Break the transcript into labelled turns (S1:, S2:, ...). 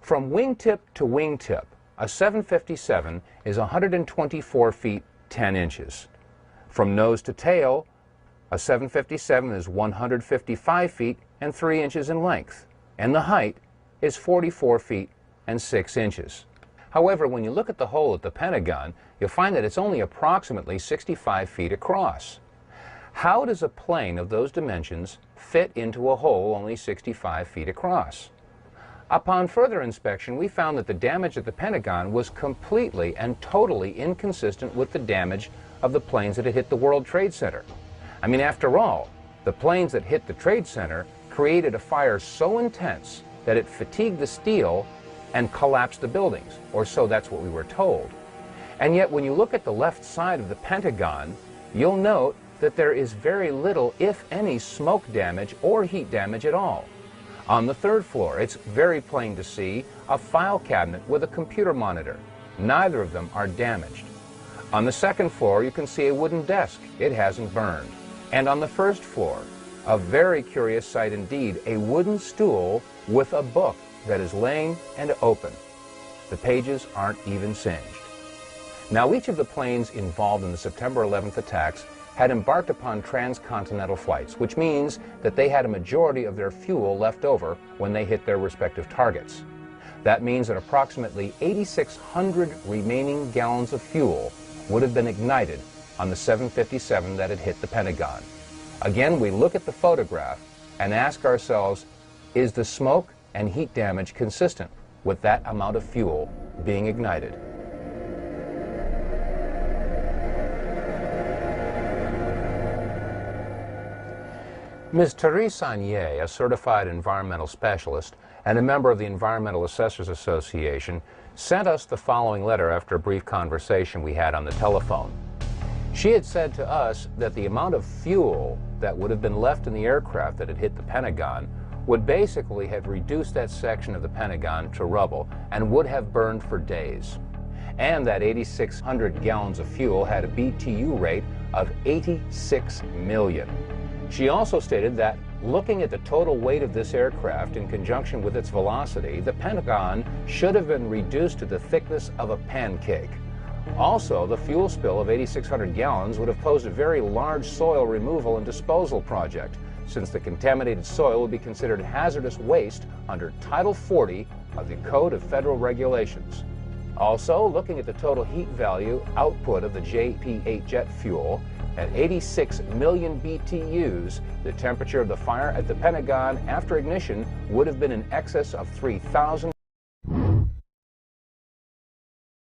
S1: From wingtip to wingtip, a 757 is 124 feet 10 inches. From nose to tail, a 757 is 155 feet and 3 inches in length, and the height is 44 feet and 6 inches. However, when you look at the hole at the Pentagon, you'll find that it's only approximately 65 feet across. How does a plane of those dimensions fit into a hole only 65 feet across? Upon further inspection, we found that the damage at the Pentagon was completely and totally inconsistent with the damage of the planes that had hit the World Trade Center. I mean, after all, the planes that hit the Trade Center created a fire so intense that it fatigued the steel and collapsed the buildings, or so that's what we were told. And yet, when you look at the left side of the Pentagon, you'll note that there is very little, if any, smoke damage or heat damage at all. On the third floor, it's very plain to see a file cabinet with a computer monitor. Neither of them are damaged. On the second floor, you can see a wooden desk. It hasn't burned. And on the first floor, a very curious sight indeed, a wooden stool with a book that is laying and open. The pages aren't even singed. Now, each of the planes involved in the September 11th attacks had embarked upon transcontinental flights, which means that they had a majority of their fuel left over when they hit their respective targets. That means that approximately 8,600 remaining gallons of fuel would have been ignited on the 757 that had hit the Pentagon. Again, we look at the photograph and ask ourselves, is the smoke and heat damage consistent with that amount of fuel being ignited? Ms. Therese Agnier, a certified environmental specialist and a member of the Environmental Assessors Association, sent us the following letter after a brief conversation we had on the telephone. She had said to us that the amount of fuel that would have been left in the aircraft that had hit the Pentagon would basically have reduced that section of the Pentagon to rubble and would have burned for days. And that 8,600 gallons of fuel had a BTU rate of 86 million. She also stated that, looking at the total weight of this aircraft in conjunction with its velocity, the Pentagon should have been reduced to the thickness of a pancake. Also, the fuel spill of 8,600 gallons would have posed a very large soil removal and disposal project, since the contaminated soil would be considered hazardous waste under Title 40 of the Code of Federal Regulations. Also, looking at the total heat value output of the JP-8 jet fuel, at 86 million BTUs, the temperature of the fire at the Pentagon after ignition would have been in excess of 3,000